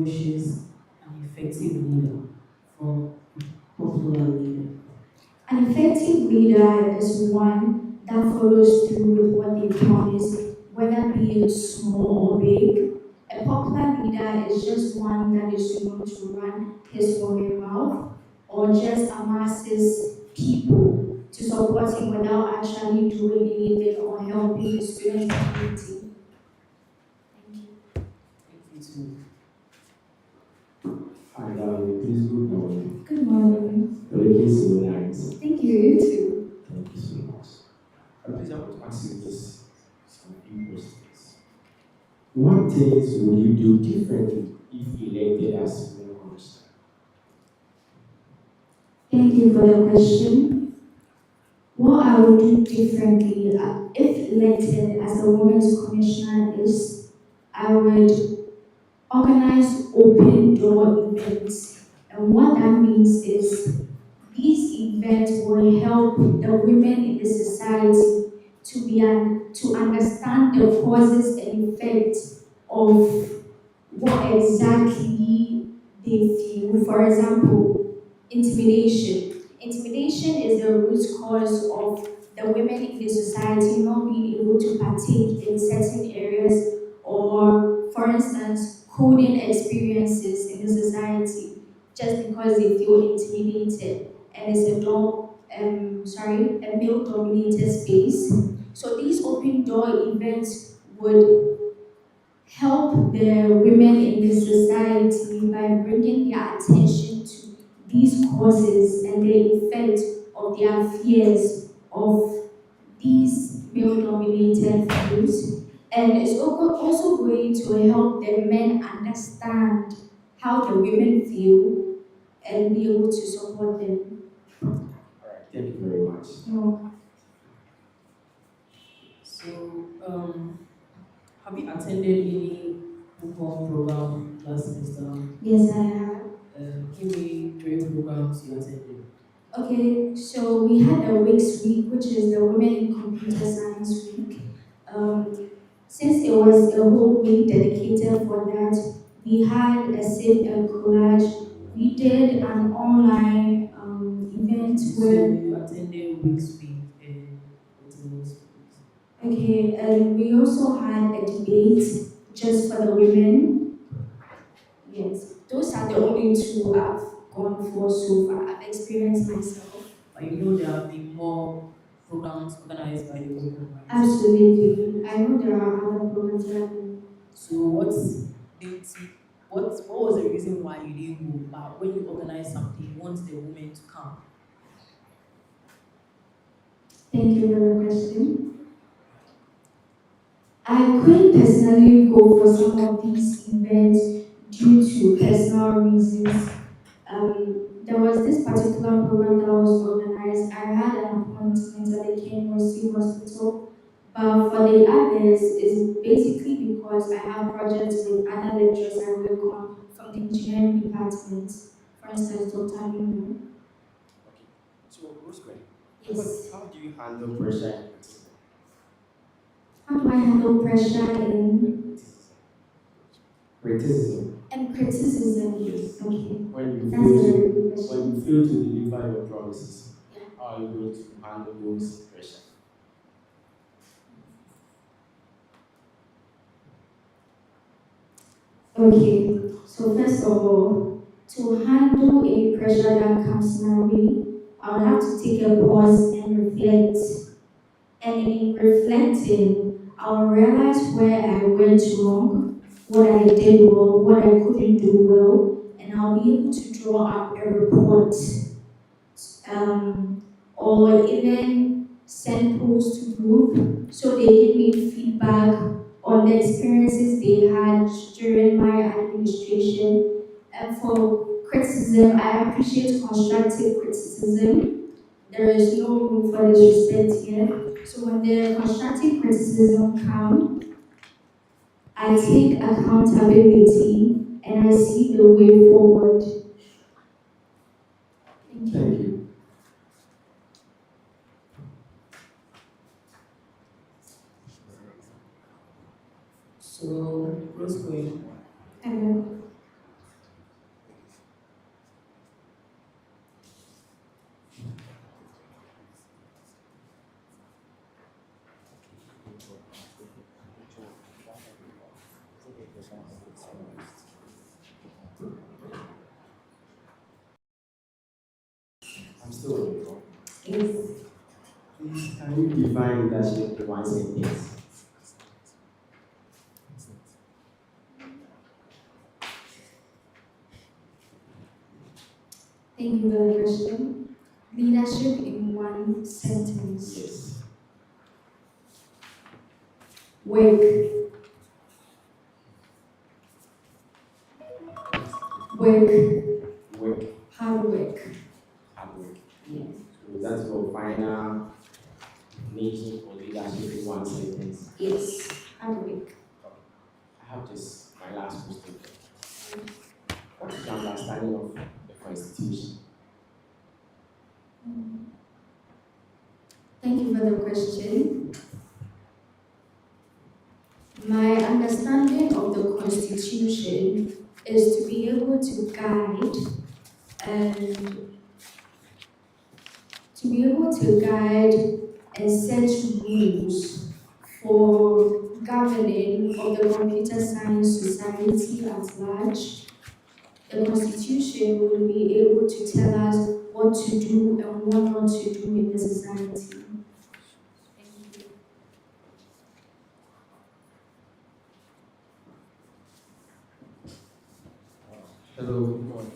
distinguishes an effective leader from a popular leader? An effective leader is one that follows through with what they promise, whether be it small or big. A popular leader is just one that is known to run his or her mouth or just amasses people to support him without actually doing anything or helping the student community. Thank you. Thank you too. Hi, darling. Please, good morning. Good morning. You're looking so nice. Thank you, you too. Thank you so much. Please, I want to ask you this some few questions. What things would you do differently if elected as mayor commissioner? Thank you for the question. What I would do differently if elected as a women's commissioner is I would organize open door events. And what that means is these events will help the women in the society to understand the causes and effects of what exactly they feel. For example, intimidation. Intimidation is the root cause of the women in the society not being able to partake in certain areas or, for instance, coding experiences in the society just because they feel intimidated and it's a male dominated space. So these open door events would help the women in the society by bringing their attention to these causes and the effect of their fears of these male-dominated fields. And it's also going to help the men understand how the women feel and be able to support them. All right. Thank you very much. No. So, have you attended any book program last semester? Yes, I have. Give me three programs you attended. Okay, so we had the Weeks Week, which is the Women in Computer Science Week. Since it was a whole week dedicated for that, we had a sip and collage. We did an online event So where, you attended Weeks Week and what else? okay, and we also had a debate just for the women. Yes, those are the only two I've gone for so far. I've experienced myself. But you know there have been more programs organized by the women, right? Absolutely. I know there are other programs that have been. So what was the reason why you didn't go? But when you organize something, you want the women to come. Thank you for the question. I couldn't personally go for some of these events due to personal reasons. There was this particular program that was organized. I had an appointment at the KMOC hospital, but for the others, it's basically because I have projects with other lecturers I work on from the engineering department. For instance, Dr. Minu. Okay. So, Rosemary, Yes. how do you handle pressure and criticism? How do I handle pressure in Criticism. and criticism? Yes. Okay. When you That's a fail very to good question. when you fail to deliver your promises, Yeah. how are you going to handle those pressure? Okay, so first of all, to handle any pressure that comes my way, I would have to take a pause and reflect. And in reflecting, I'll realize where I went wrong, what I did well, what I couldn't do well, and I'll be able to draw up a report or even send posts to group so they give me feedback on the experiences they had during my administration. And for criticism, I appreciate constructive criticism. There is no room for disrespect here. So when the constructive criticism comes, I take accountability and I see the way forward. Thank you. Thank you. So Rosemary, Hello. I'm still on the call. Yes. Please, can you define leadership in one sentence? Thank you for the question. Leadership in one sentence. Yes. Work. Work. Work. Hard work. Hard work. Yes. So that's your final definition for leadership in one sentence. Yes. Hard work. I have this, my last question. What is your understanding of the Constitution? Thank you for the question. My understanding of the Constitution is to be able to guide and set rules for governing of the computer science society at large. The Constitution will be able to tell us what to do and what not to do in the society. Hello, good morning.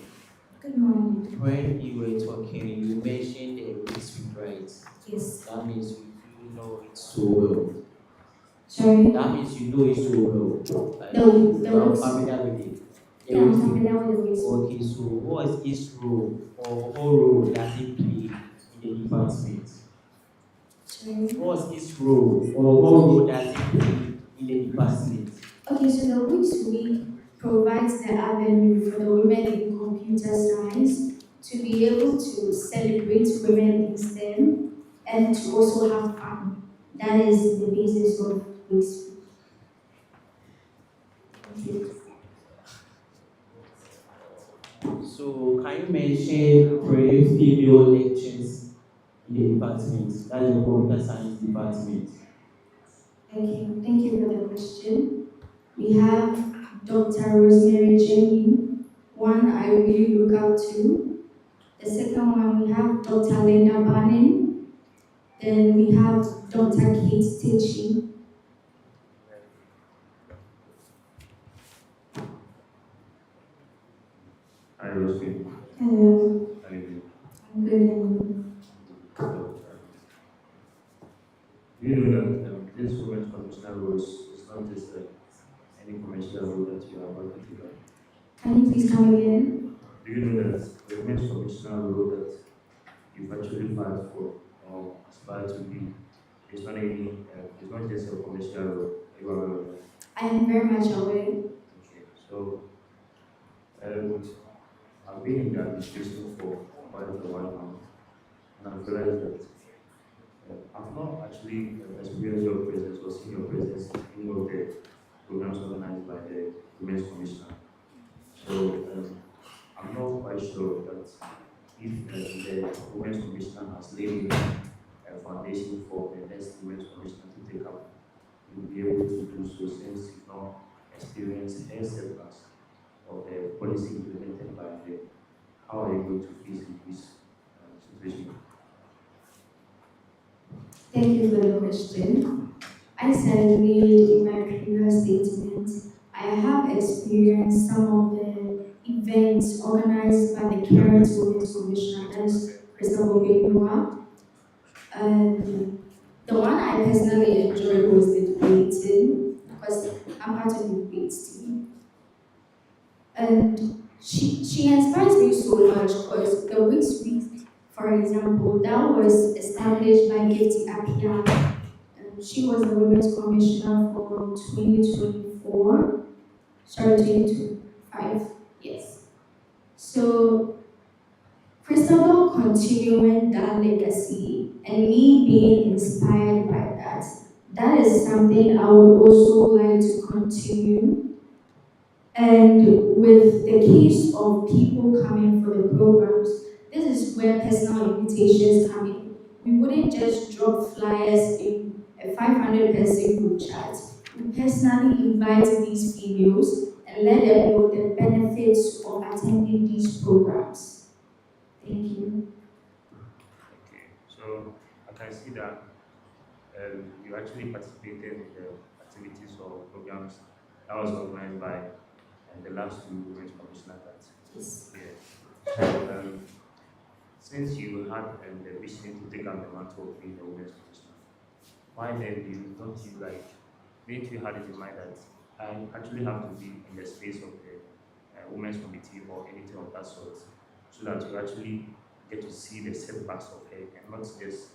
Good morning. When you were talking, you mentioned a risk rights. Yes. That means you know it so well. Sorry? That means you know it so well. Like, No, you are risk. familiar with it. Yeah, I'm familiar with the risk. Okay, so what is its role or what role does it play in the department? Sorry? What is its role or what role does it play in the department? Okay, so the Weeks Week provides the avenue for the women in computer science to be able to celebrate women in STEM and to also have fun. That is the basis of Weeks Week. Thank you. So can you mention female lectures in the department? That's the computer science department. Okay, thank you for the question. We have Dr. Rosemary Jenny, one I really look up to. The second one, we have Dr. Linda Bannon. Then we have Dr. Kate Tichy. Hi, Rosie. Hello. How are you doing? I'm good. And Do you know that this women's commissioner role is not just any commercial role that you are about to take up? can you please come again? Do you know that the women's commissioner role that you've actually filed for or aspired to be is not it's not just a commercial role. Are you aware of that? I am very much aware. Okay, so I've been in the administration for quite a while now, and I've realized that I've not actually experienced your presence or seen your presence in any of the programs organized by the Women's Commissioner. So I'm not quite sure that if the Women's Commissioner has laid a foundation for the next Women's Commissioner to take up, you will be able to do so since you've not experienced any setbacks of the policy implemented by the. How are you going to face this situation? Thank you for the question. I said in my previous statement, I have experienced some of the events organized by the current Women's Commissioner, that is Christabel Benua. The one I personally enjoyed was the debating, because I'm part of the debate team. And she inspires me so much because the Weeks Week, for example, that was established by Gifty Appiah. She was the Women's Commissioner for 2024, sorry, 2025, yes. So, Christabel continuing that legacy and me being inspired by that, that is something I would also like to continue. And with the case of people coming for the programs, this is where personal invitations come in. We wouldn't just drop flyers in a 500-person group chat. we personally invite these females and let them know the benefits of attending these programs. Thank you. Okay, so I can see that you actually participated in the activities or programs that was organized by the last two women's commissioner that Yes. yeah. So since you had the vision to take up the mantle of being the women's commissioner, why then do you don't you like didn't you had it in mind that I actually have to be in the space of the women's committee or anything of that sort, so that you actually get to see the setbacks of her and not just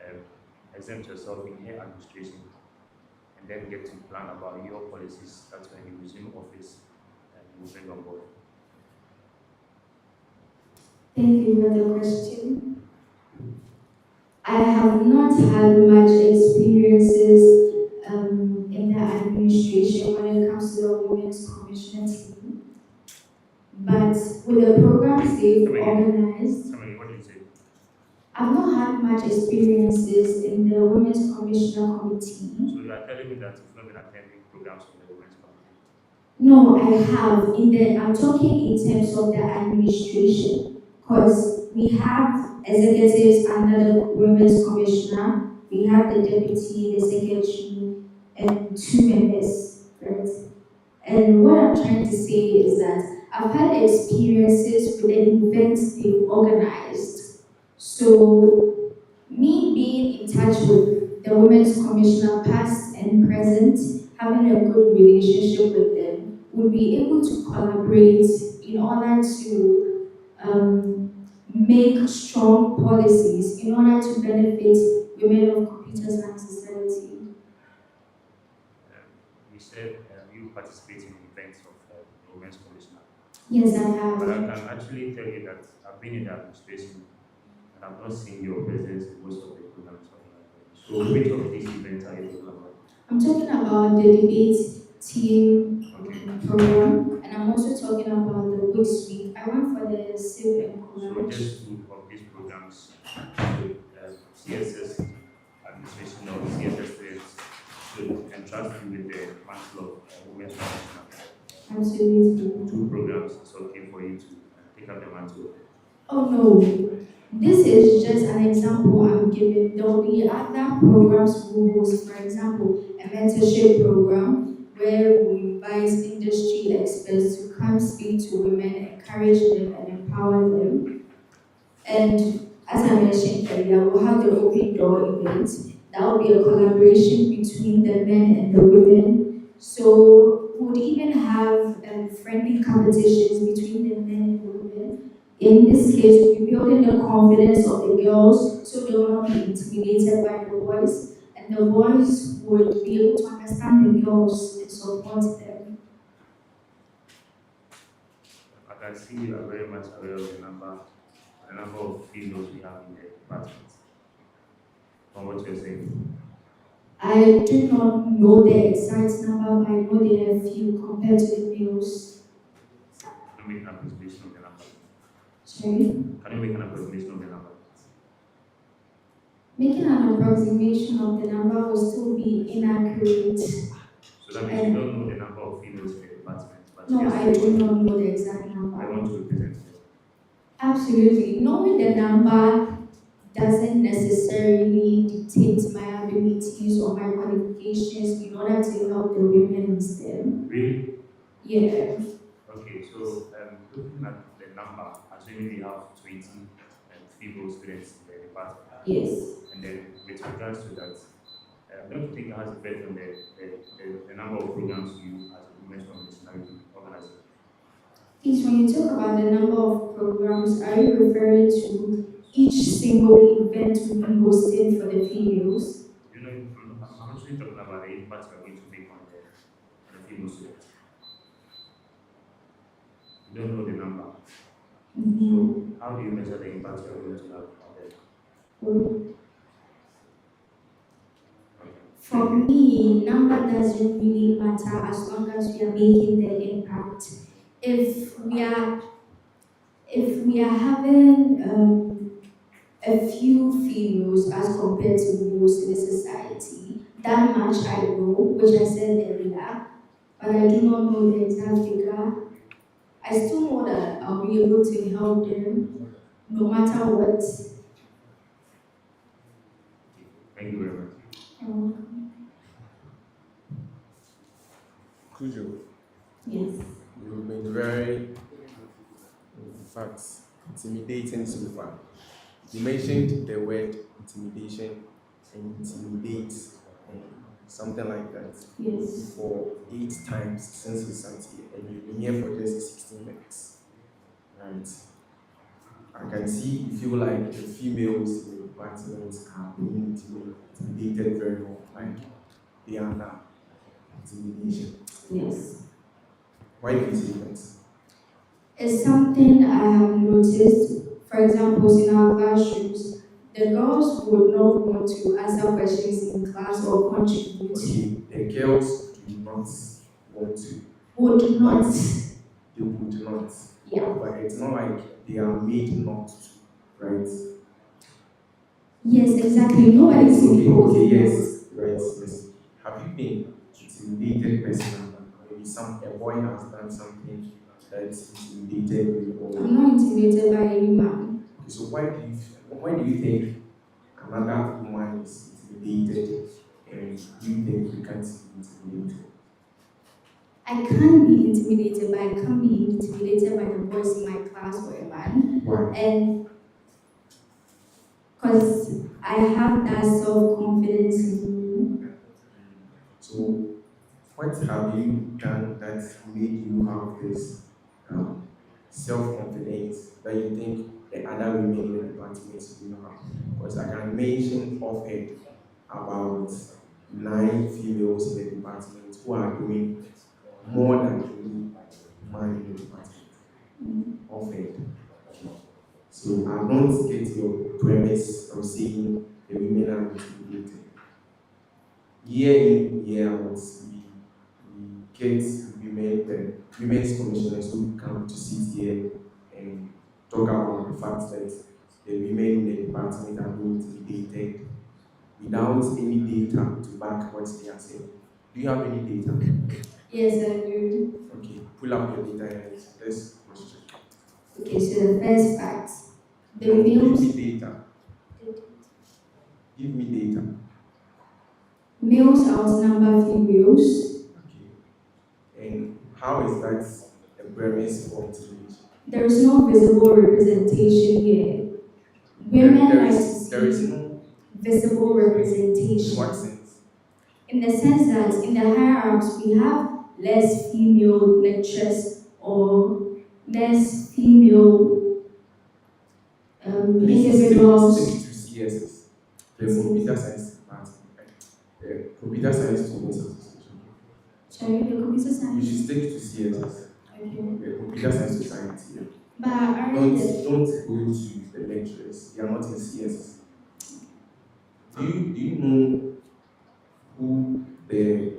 um, exempt yourself in her administration and then get to plan about your policies that when you resume office you will bring on board. Thank you for the question. I have not had much experiences in the administration when it comes to the Women's Commissioner team, but with the programs they've Come again. organized, Somebody, what do you say? I've not had much experiences in the Women's Commissioner Committee. So you are telling me that you've not been attending programs of the women's committee? No, I have. I'm talking in terms of the administration, because we have executives under the Women's Commissioner, we have the deputy, the secretary, and two members, right? And what I'm trying to say is that I've had experiences with the events they've organized. So, me being in touch with the Women's Commissioner, past and present, having a good relationship with them, would be able to collaborate in order to make strong policies in order to benefit women of computer science society. You said you participate in events of the women's commissioner. Yes, I But I have. can actually tell you that I've been in the administration and I've not seen your presence in most of the programs organized. So which of these events are you talking about? I'm talking about the debate team Okay. program, and I'm also talking about the Weeks Week. I went for the Civ and So College. just two of these programs, CSS administration or CSS students should entrust you with the mantle of women's commissioner. Absolutely. Two programs, it's okay for you to take up the mantle. Oh no, this is just an example I'm giving. There will be other programs we host, for example, a mentorship program where we invite industry experts to come speak to women, encourage them, and empower them. And as I mentioned earlier, we'll have the open door event. That will be a collaboration between the men and the women. So we would even have friendly competitions between the men and the women. In this case, we'll be building the confidence of the girls so they will not be intimidated by the boys. And the boys would be able to understand the girls and support them. I can see you are very much aware of the number of females we have in the department. From what you're saying. I do not know the exact number, but I know there are few compared to the males. Can you make an approximation of the number? Sorry? Can you make an approximation of the number? Making an approximation of the number will still be inaccurate. So that means you don't know the number of females in the department. But No, yes, I do not know the exact I number. want to represent them. Absolutely. Knowing the number doesn't necessarily dictate my abilities or my qualifications in order to help the women in STEM. Really? Yeah. Okay, so looking at the number, assuming we have 20 female students in the department, Yes. and then with regards to that, don't you think it has effect on the number of programs you as a women's commissioner organize? Please, when you talk about the number of programs, are you referring to each single event we be hosted for the females? You know, I'm actually talking about the impact we're going to make on the female students. You don't know the number. So how do you measure the impact you're going to have on them? For me, number doesn't really matter as long as we are making the impact. If we are having a few females as compared to males in the society. That much I know, which I said earlier, but I do not know the exact figure. I still know that I'll be able to help them no matter what. Thank you very much. Kujo, Yes. you've been very, in fact, intimidating so far. You mentioned the word intimidation and intimidate and something like that Yes. for 8 times since we sat here, and you've been here for just 16 minutes. Right? I can see you feel like the females in the department are being intimidated very well, like they are under intimidation. Yes. Why do you say that? It's something I have noticed. For example, in our classrooms, the girls would not want to answer questions in class or contribute. Okay, the girls do not want to. Would not. They would not. Yeah. But it's not like they are made not to, right? Yes, exactly. Nobody's imposed. Okay, yes, right, yes. Have you been intimidated personally? Maybe a boy has done something that's intimidated you, or I'm not intimidated by any man. okay, so why do you think another woman is intimidated, and you think you can't be intimidated? I can be intimidated, but I can't be intimidated by the boys in my class or a man. Why? And because I have that self-confidence in me. So what have you done that made you have this self-confidence that you think the other women in the department do not have? Because I can mention offhand about 9 females in the department who are doing more than any man in the department. Offhand. So I don't get your premise of saying the women are intimidated. Year in, year out, we get the women's commissioners who come to sit here and talk about the fact that the women in the department are being intimidated without any data to back what they are saying. Do you have any data? Yes, I do. Okay, pull up your data and let's question. Okay, so the first fact. The No, give males, me data. Give me data. males outnumber females. Okay. And how is that a premise for intimidation? There is no visible representation here. Women There like to is see no visible in representation. what sense? In the sense that in the hierarchies we have less female lecturers or less female Please individuals. stick to CSS. The computer science department. The computer science students association. Sorry, the computer You science. should stick to CSS. Okay. The computer science society. Yeah. But aren't Don't the go to the lecturers. They are not in CSS. Do you know who the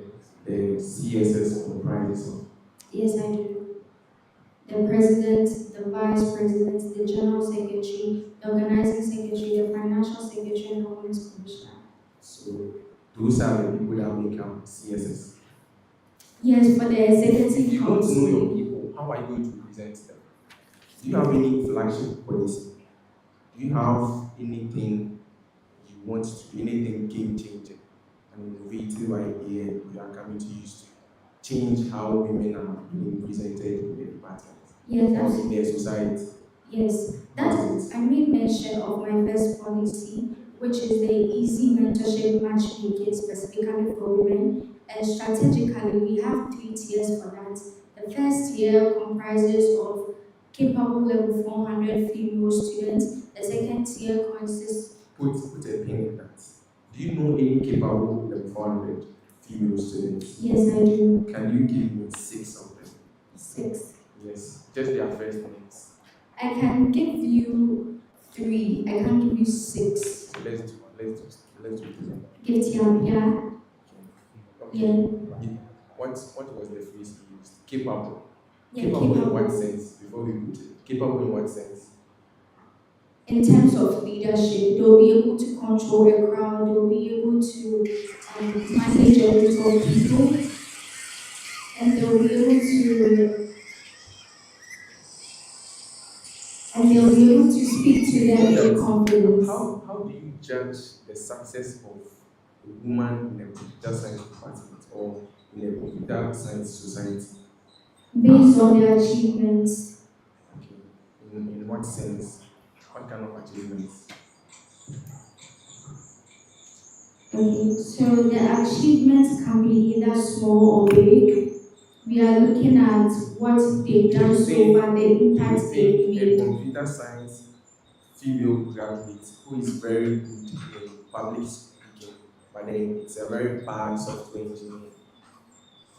CSS comprises of? Yes, I do. The president, the vice president, the general secretary, the organizing secretary, the financial secretary, and the women's commissioner. So those are the people that make up CSS. Yes, for the If executive you don't know your council. people, how are you going to represent them? Do you have any flagship policy? Do you have anything you want to do, anything game changing, an innovative idea you are coming to use to change how women are being presented in the department Yes, or that's in their society? yes. That I made mention of my first policy, which is the easy mentorship matchmaking specifically for women. And strategically, we have 3 tiers for that. The first tier comprises of capable level 400 female students. The second tier consists. Put a pin in that. Do you know any capable level 400 female students? Yes, I do. Can you give me 6 of them? 6. Yes, just their first names. I can give you 3. I can't give you 6. So let's do them. Give Tiapia. Yeah. What was the phrase he used? Capable. Yeah, Capable in capable. what sense? Before we put it, capable in what sense? in terms of leadership. They'll be able to control a crowd, they'll be able to manage a group of people, and they'll be able to speak to them in confidence. How do you judge the success of a woman in a computer science department or in a computer science society? Based on their achievements. Okay. In what sense? What kind of achievements? Okay, so the achievements can be either small or big. We are looking at what they've done so far, the impact they've A made. computer science female graduate who is very good in public speaking, but then it's a very bad software engineer,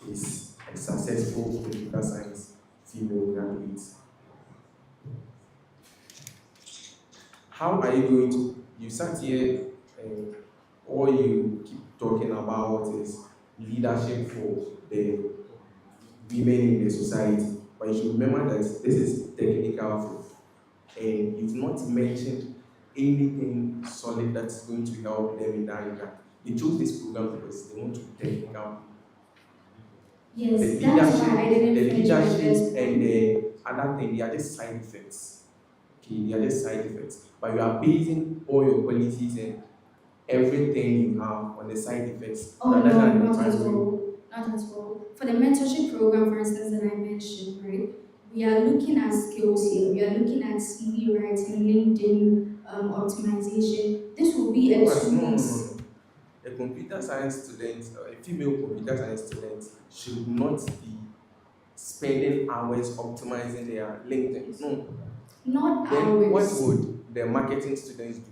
is a successful computer science female graduate. How are you going to? You sat here and all you keep talking about is leadership for the women in the society, but you should remember that this is technical field, and you've not mentioned anything solid that's going to help them in that regard. They chose this program because they want to be technical. Yes, The that's why I didn't the finish my first leadership and point. the other thing, they are just side effects. Okay, they are just side effects. But you are basing all your qualities and everything you have on the side effects Oh rather no, than the not at primary. all. Not at all. For the mentorship program, for instance, that I mentioned, right? We are looking at skills here. We are looking at CV writing, LinkedIn optimization. This will be a No, 2 no, weeks. no. A computer science student, a female computer science student, should not be spending hours optimizing their LinkedIn. No. Not Then what hours. would the marketing students do?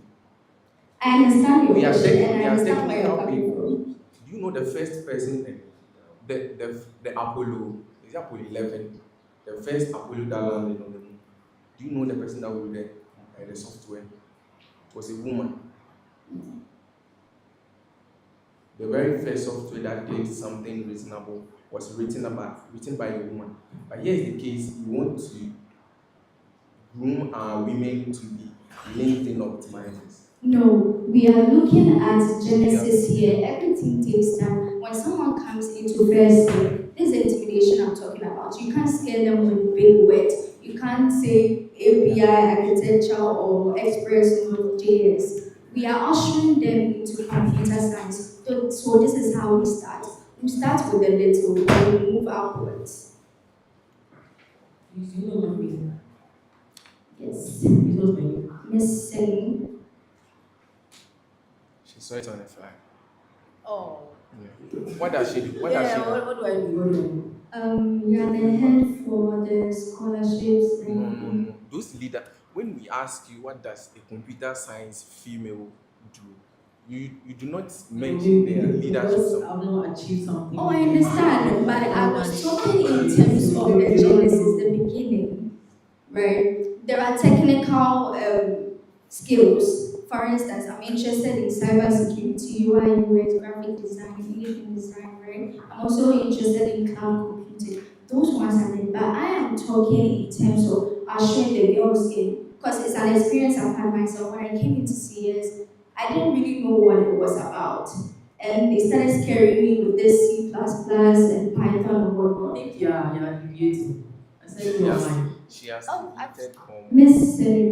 I understand your We are question and we I are understand where you're technical coming people. from. Do you know the first person, the Apollo, is it Apollo 11? The first Apollo that landed on the moon. Do you know the person that wrote the software? It was a woman. The very first software that did something reasonable was written by a woman. But here's the case: we want to groom our women to be LinkedIn optimizers. No, we are looking at Genesis here. Everything takes time. When someone comes into first year, this is the intimidation I'm talking about. You can't scare them with big words. You can't say API architecture or Express Node.js. We are ushering them into computer science. So this is how we start. We start with a little, then we move upwards. You know my name. Yes. It was my name. Miss Selling. She saw it on the fly. Oh. Yeah. What does she do? What does she do? What do I do? What do I do? We are the head for the scholarships No, no, and no. Those leader. When we ask you what does a computer science female do, you do not mention their leadership. Because I've not achieved something. oh, I understand, but I was talking in terms of the genesis, the beginning, right? There are technical skills. For instance, I'm interested in cybersecurity, UI, UX, graphic design, anything design, right? I'm also interested in cloud computing. Those ones are there, but I am talking in terms of ushering the girls in, because it's an experience I've had myself. When I came into CS, I didn't really know what it was about. And they started scaring me with this C++ and Python and I whatnot. think you're deviating. I said She you are has, mine. she has Oh, deleted home. Miss Selim.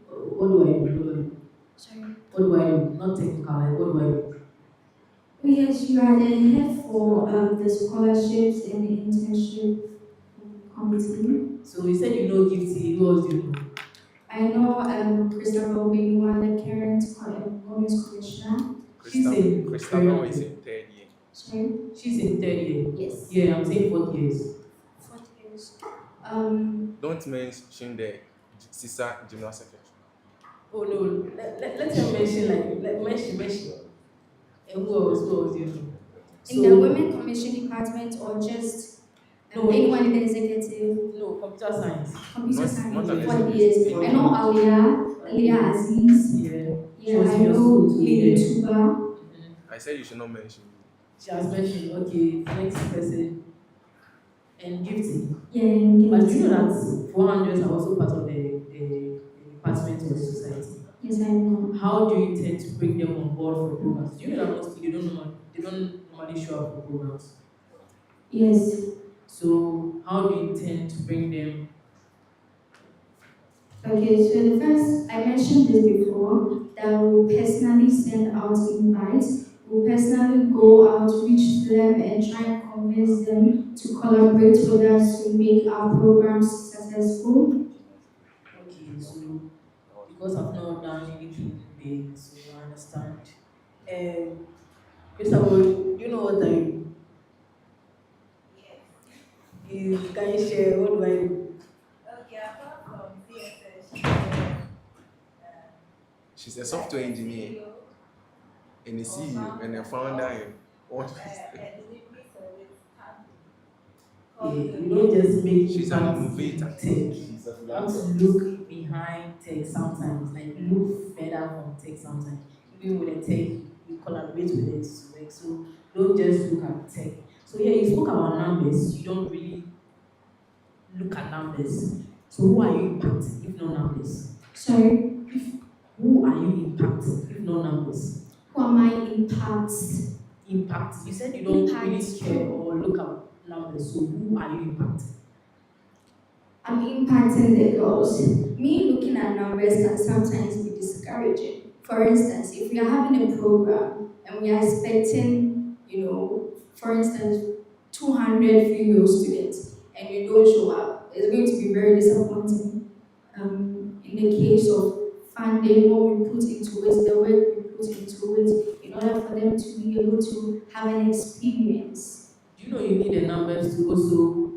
What do I do? Sorry. What do I do? Not technical, like what do I do? Oh, yes, you are the head for the scholarships and the internship committee. So you said you know Gifty, who else do you know? I know Christopher Obengwa, the current Women's Commissioner. She's in Christabel very- is in third year. Sorry? She's in third year. Yes. Yeah, I'm saying 4 years. 4 years. Don't mention the sister general secretary. Oh no, let her mention mention. And who else do you know? In the Women Commission Department or just No. anyone in the executive? No, computer science. Computer Not science an for 4 executive. years. I know Alia Aziz. Yeah. Yeah, was I in your know school too, Lily yeah. Tuba. I said you should not mention. She has mentioned, okay, next person. And Gifty. Yeah, But you know that 400 are also part of the department. department or a society? Yes, I know. How do you intend to bring them on board for programs? Do you know that mostly they don't normally show up for programs? Yes. So how do you intend to bring them? Okay, so the first, I mentioned this before, that we'll personally send out invites. We'll personally go out, reach to them, and try and convince them to collaborate with us to make our programs successful. Okay, so because I've not done anything big, so I understand. Mr. Boy, you know what I do? Can you share what do I do? Okay, apart from CSS, She's a software engineer and a CEO and a founder and what? You don't just make She's an impact innovator. in tech. You have to look behind tech sometimes, like look further from tech sometimes. Even with the tech, you collaborate with it to work. So don't just look at tech. So yeah, you spoke about numbers. You don't really look at numbers. So who are you impacting if no numbers? Sorry, Who are you impacting if no numbers? who am I impacts? Impact. You said you don't really Impact. care or look at numbers. So who are you impacting? I'm impacting the girls. Me looking at numbers can sometimes be discouraging. For instance, if we are having a program and we are expecting, for instance, 200 female students and you don't show up, it's going to be very disappointing. In the case of funding, what we put into it, the work we put into it, in order for them to be able to have an experience. Do you know you need the numbers to also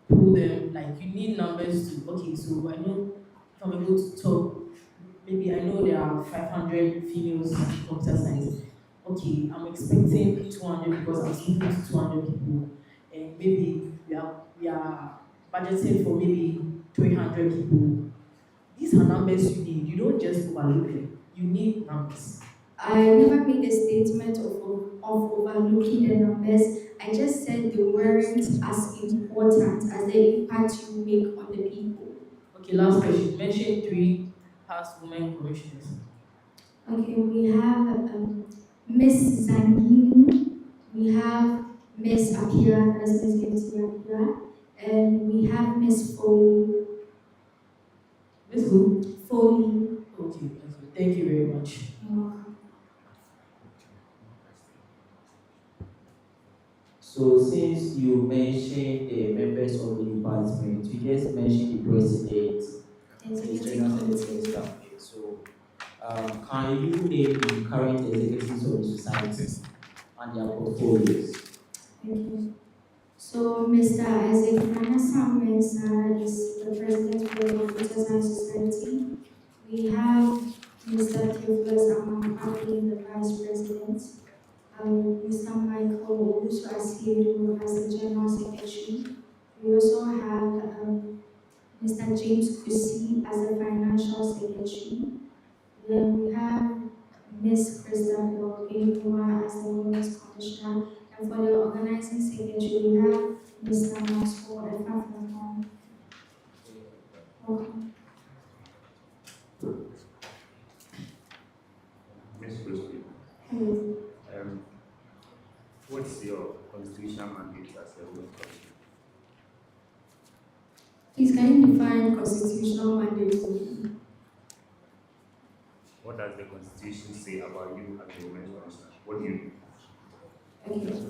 pull them? Like you need numbers to, okay, so I know if I'm able to talk, maybe I know there are 500 females in computer science. Okay, I'm expecting 200 because I'm speaking to 200 people. And maybe we are budgeting for maybe 300 people. These are numbers you need. You don't just overlook them. You need numbers. I never made a statement of overlooking the numbers. I just said they weren't as important as the impact you make on the people. Okay, last question. Mention 3 past women commissioners. Okay, we have Miss Zangini, we have Miss Akira, that's Miss Gibson Akira, and we have Miss Foley. Miss who? Foley. Okay, that's good. Thank you very much. You're welcome. So since you mentioned the members of the department, you just mentioned the president, the Executive general Committee. secretary, staff. So can you name the current executives of the society and their portfolios? Okay. So Mr. Isaac Manasam Mensah is the president of the Computer Science Society. We have Mr. Theophilus Amapaki, the vice president. Mr. Michael Owusu Asiedu as the general secretary. We also have Mr. James Kusi as the financial secretary. Then we have Miss Krista Belgema as the women's commissioner. And for the organizing secretary, we have Mr. Maxwell Efafamon. Welcome. Ms. Christie, Hello. what's your constitutional mandate as a woman commissioner? Please, can you define constitutional mandate for me? What does the Constitution say about you as a women's commissioner? What do you do? Okay.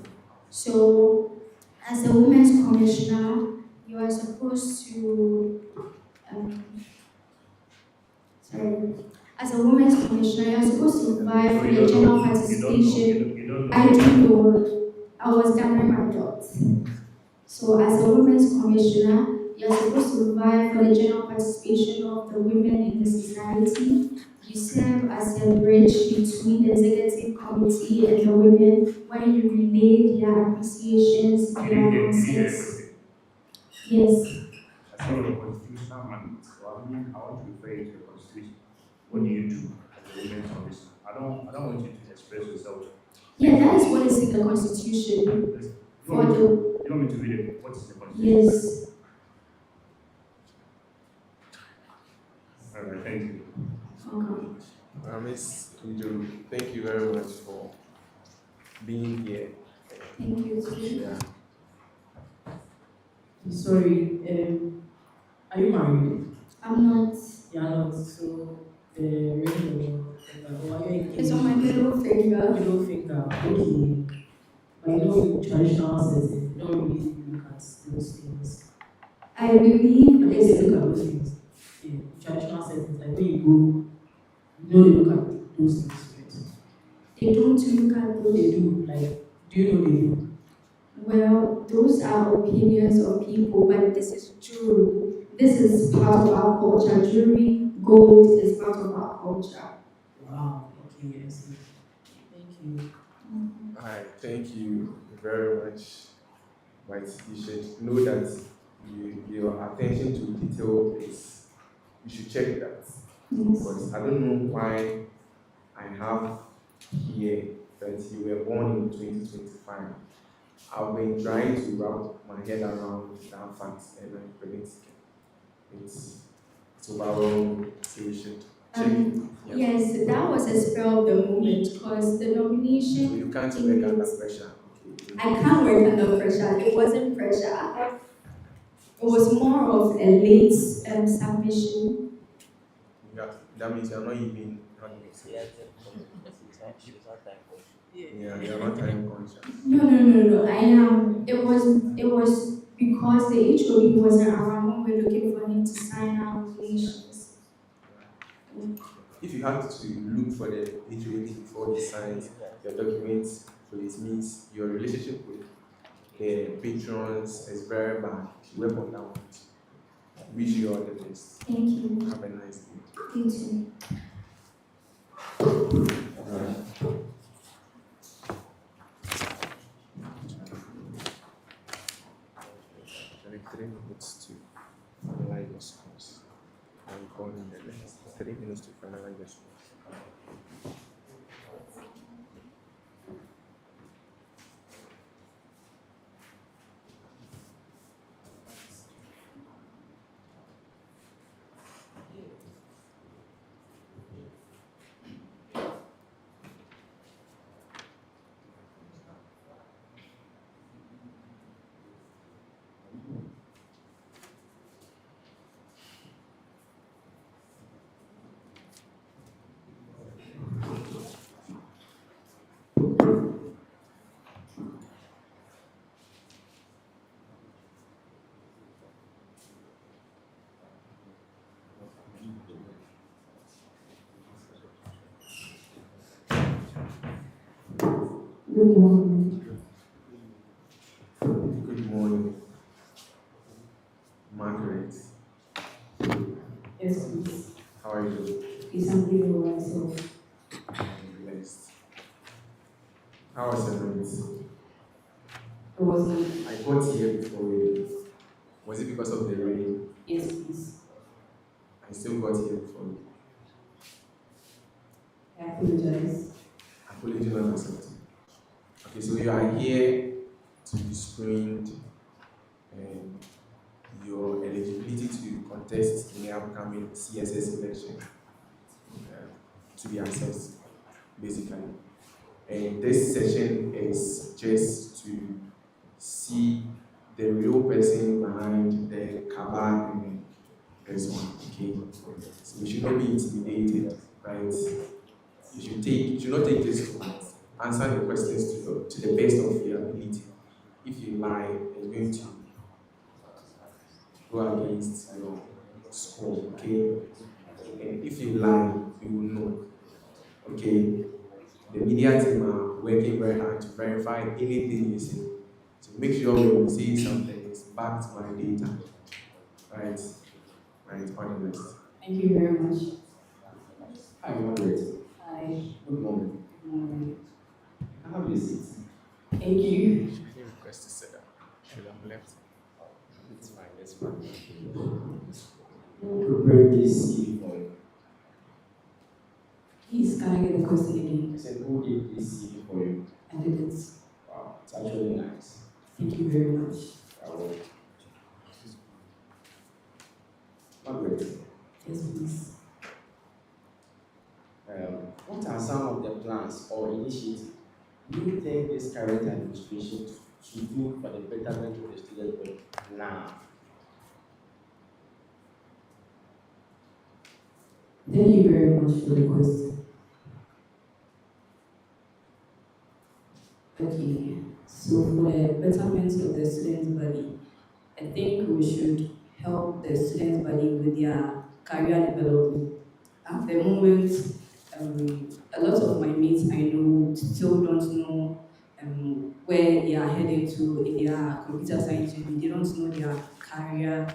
So, as a women's commissioner, you are supposed to, as a women's commissioner, you are supposed to provide for the general participation. You don't know. I do know. I was gathering my thoughts. So, as a women's commissioner, you are supposed to provide for the general participation of the women in the society. You serve as a bridge between the executive committee and the women when you relay their appreciations, You their didn't get concerns. everything. Yes. I saw your constitutional mandate. So I want to refer you to the Constitution. What do you do as a women's commissioner? I don't want you to express yourself. Yeah, that is what is in the Constitution. You For the want me to read it? What is the Constitution? yes. All right, Miss Ujo, thank you very much for being here. Thank you too. Yeah. Sorry, are you married? I'm not. You're not, so the ring on your finger, or are you engaged? It's on my middle finger. Middle finger, okay. But you know, in traditional setting, you don't really look at those things. I believe They it's look at those things. In traditional settings, like when you go, you know they look at those things, right? they don't look at They those. do, like, do you know they do? Well, those are opinions of people, but this is true. This is part of our culture. Jewelry, gold is part of our culture. Wow, okay, I see. Thank you. Hi, thank you very much. But you should know that your attention to detail is, you should check that. Yes. Because I don't know why I have here that you were born in 2025. I've been trying to wrap my head around that fact and I couldn't. It's overwhelming, so you should check it. Yeah. Yes, that was a spell of the moment because the So nomination. you can't work under pressure. Okay. I can't work under pressure. It wasn't pressure. It was more of a late submission. That means you're not even yeah, you're not time conscious. No. I am. It was because the HOD wasn't around when we were looking for him to sign our nominations. If you have to look for the HOD before he signs your documents, so it means your relationship with the patrons is very bad. You work on that one. Wish you all the best. Thank you. Have a nice day. You too. Like 3 minutes to finalize your scores. I'm calling the next 3 minutes to finalize your scores. Good morning. Good morning, Margaret. Yes, please. How are you doing? Please, I'm doing well myself. I'm blessed. How was your night? It wasn't. I got here before you. Was it because of the rain? Yes, please. I still got here before you. I apologize. Apology not accepted. Okay, so you are here to be screened and your eligibility to contest in the upcoming CSS election to be assessed, basically. And this session is just to see the real person behind the cabal and this one, okay? So you should not be intimidated, right? You should not take this to heart. Answer the questions to the best of your ability. If you lie, it's going to go against your score, okay? And if you lie, you will know, okay? The media team are working very hard to verify anything you say. So make sure when you say something, it's backed by data, right? Right, all the best. Thank you very much. Hi, Margaret. Hi. Good morning. Good morning. Have a seat. Thank you. She request to sit down. Should have left. It's fine, it's fine. Prepare this CV for you. Please, can I get the question again? I said, who did this CV for you? I did it. Wow, it's actually nice. Thank you very much. I will. Margaret, Yes, please. programs or initiatives do you think this current administration should do for the betterment of the student body now? Thank you very much for the question. Okay, so for the betterment of the student body, I think we should help the student body with their career development. At the moment, a lot of my mates I know still don't know where they are heading to in their computer science journey. They don't know their career.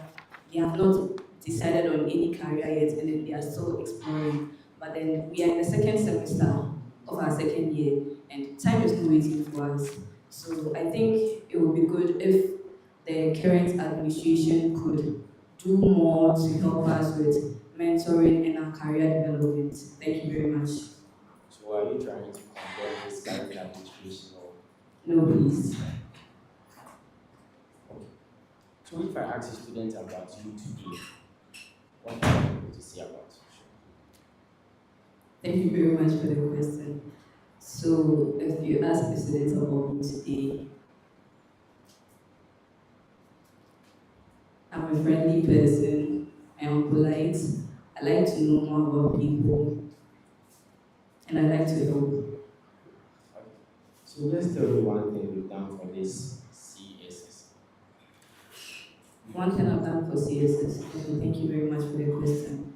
They have not decided on any career yet, and then they are still exploring. But then we are in the second semester of our second year, and time is not waiting for us. So I think it would be good if the current administration could do more to help us with mentoring and our career development. Thank you very much. So are you trying to condemn this current administration or No, please. okay? So if I ask a student about you today, what are you going to say about you? Thank you very much for the question. So, if you ask the students about me today, I'm a friendly person, I am polite, I like to know more about people, and I like to help. Okay. So just tell me one thing you've done for this CSS. One thing I've done for CSS, okay, thank you very much for the question.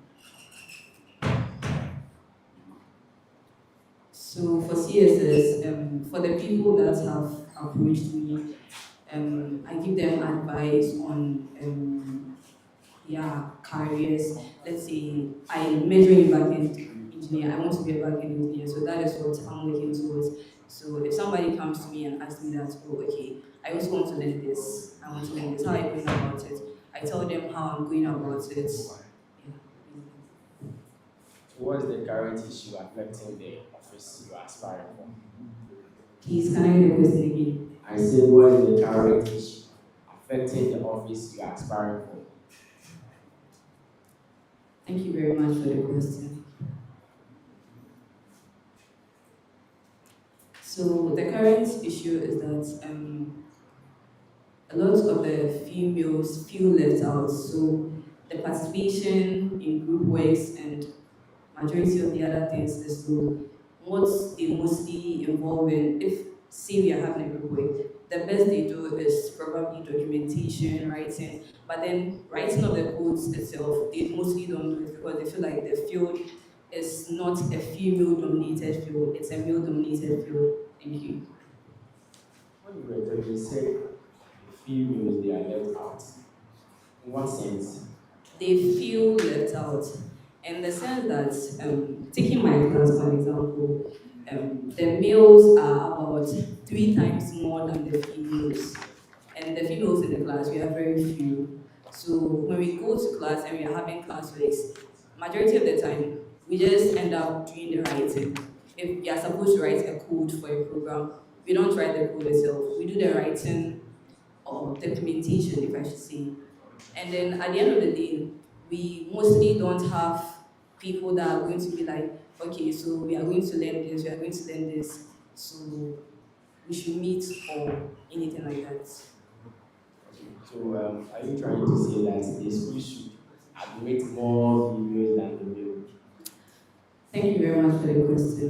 So for CSS, for the people that have approached me, I give them advice on their careers. Let's say I major in backend engineer, I want to be a backend engineer, so that is what I'm working towards. So if somebody comes to me and asks me that, oh, okay, I also want to learn this, I want to learn this, how are you going about it? I tell them how I'm going about it. Yeah. So what is the current issue affecting the office you are aspiring for? Please, can I hear the question again? I said, what is the current issue affecting the office you are aspiring for? Thank you very much for the question. So the current issue is that a lot of the females feel left out. So the participation in group works and majority of the other things is to what they mostly involve in. If say we are having a group work, the best they do is probably documentation, writing. But then writing of the codes itself, they mostly don't do it because they feel like the field is not a female-dominated field; it's a male-dominated field. Thank you. When you were talking, you said the females they are left out. In what sense? They feel left out in the sense that, taking my class for example, the males are about 3 times more than the females, and the females in the class we are very few. So when we go to class and we are having class works, majority of the time we just end up doing the writing. If we are supposed to write a code for a program, we don't write the code itself. We do the writing or documentation, if I should say. And then at the end of the day, we mostly don't have people that are going to be like, okay, so we are going to learn this, we are going to learn this, so we should meet or anything like that. So are you trying to say that the school should admit more females than the male? Thank you very much for the question.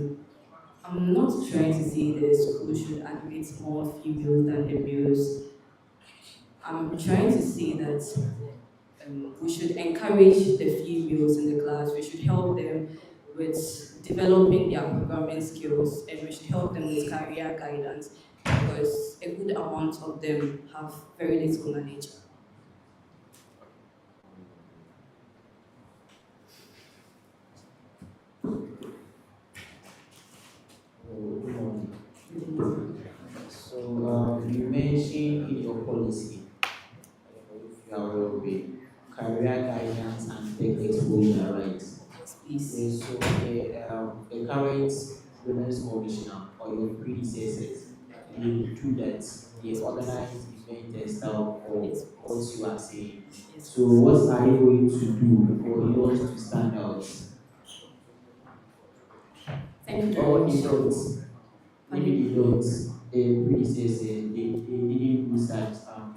I'm not trying to say the school should admit more females than the males. I'm trying to say that we should encourage the females in the class. We should help them with developing their programming skills, and we should help them with career guidance because a good amount of them have very little knowledge. Oh, good morning. So you mentioned in your policy, I don't know if you are aware of it, career guidance and tech exposure, right? Yes, please. Okay, so the current women's commissioner or your predecessors, they do that. They organize event and stuff for Yes. what you are saying. Yes. So what are you going to do for yours to stand out? Thank you very Or much. they don't. Maybe they don't. The predecessors, they didn't do such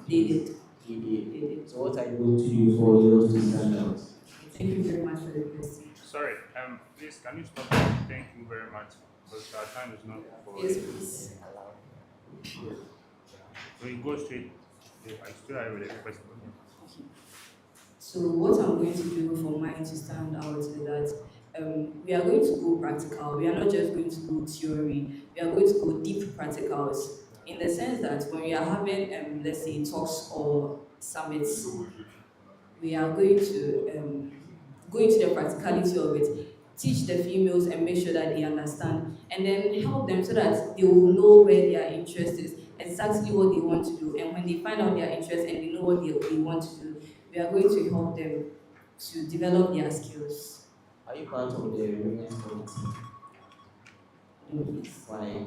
They things. did. They They did. did. So what are you going to do for yours to stand out? Thank you very much for the question. Sorry, please can you stop? Thank you very much because our time is not for Yes, it. please. So you go straight. I still have a question. So what I'm going to do for mine to stand out is that we are going to go practical. We are not just going to go theory. We are going to go deep practicals in the sense that when we are having, let's say, talks or summits, we are going to go into the practicality of it, teach the females and make sure that they understand, and then help them so that they will know where their interest is, exactly what they want to do. And when they find out their interest and they know what they want to do, we are going to help them to develop their skills. Are you part of the women's committee? No, please. Why?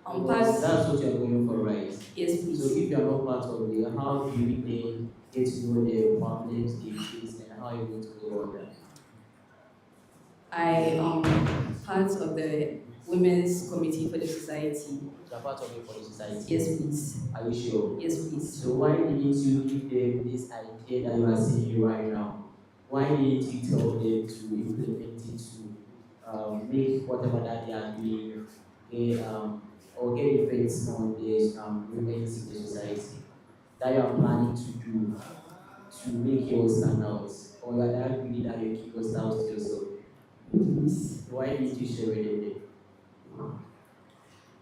On Because part, that's what you're going for, right? yes, So please. if you're not part of the, how do you then get to know the problems they face and how you're going to go about that? I am part of the Women's Committee for the Society. You're part of it for the society? Yes, please. Are you sure? Yes, please. So why didn't you give them this idea that you are saying right now? Why didn't you tell them to implement it to make whatever that they are doing get, or get effects on the women in the society that you are planning to do to make yours stand out? Or you are that greedy that you keep yourself to yourself? Please. Why didn't you share with them?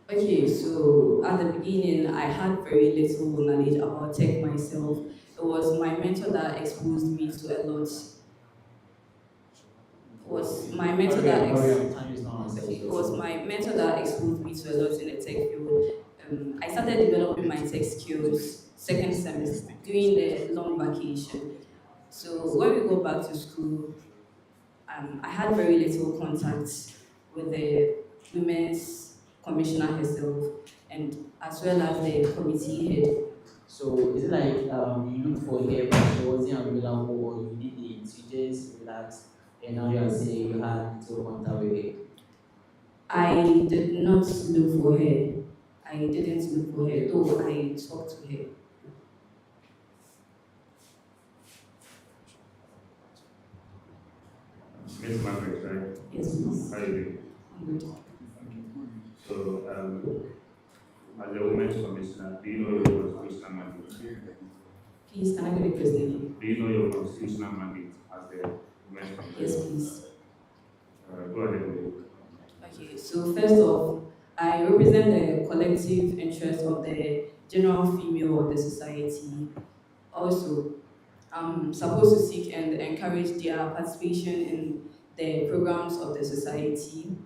Okay, so at the beginning, I had very little knowledge about tech myself. It was my mentor that exposed me to a lot. Time is not on It was my mentor that exposed me to a lot in the tech field. I started developing my tech skills second semester during the long vacation. So when we go back to school, I had very little contact with the women's commissioner herself, and as well as the committee head. So is it like you look for her but she wasn't available or you didn't, you just relaxed and now you are saying you had little contact with her? I did not look for her. I didn't look for her, though I talked to her. Miss Margaret, right? Yes, please. How are you doing? I'm good. So, as a women's commissioner, do you know your constitutional mandate? Please, can I get a question? Do you know your constitutional mandate as the women's commissioner? Yes, please. Go ahead with it. Okay, so first off, I represent the collective interest of the general female of the society. Also, I'm supposed to seek and encourage their participation in the programs of the society.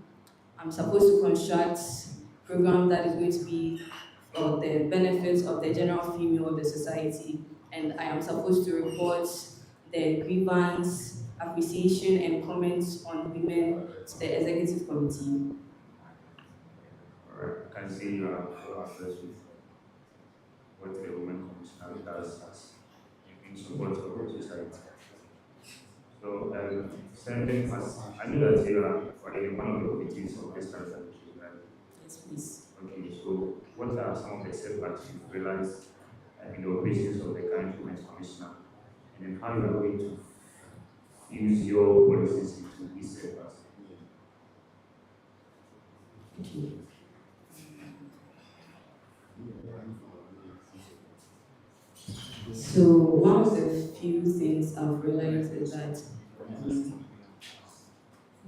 I'm supposed to construct program that is going to be for the benefits of the general female of the society, and I am supposed to report the grievance, appreciation, and comments on women to the executive committee. Alright, I can see you are well impressed with what the women commissioner does as in support of the society. So, sending us, I know that you are in one of the committees of this transaction, right? Yes, please. Okay, so what are some of the setbacks you've realized in the operations of the current women's commissioner? And then how you are going to use your policies into these setbacks? Okay. So one of the few things I've realized is that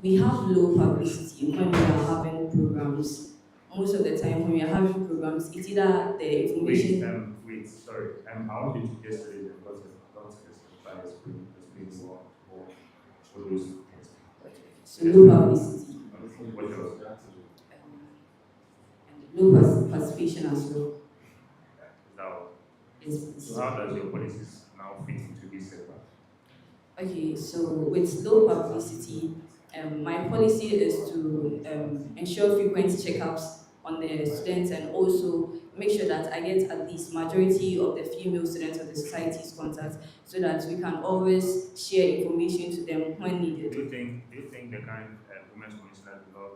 we have low publicity when we are having programs. Most of the time when we are having programs, it's either the information. Wait, sorry. I want you to just say it because don't specify explain what those things. So low publicity. What else? And low participation as well. Is that all? Yes, please. So how does your policies now fit into this setback? Okay, so with low publicity, my policy is to ensure frequent checkups on the students and also make sure that I get at least majority of the female students of the society's contact so that we can always share information to them when needed. Do you think the current women's commissioner do not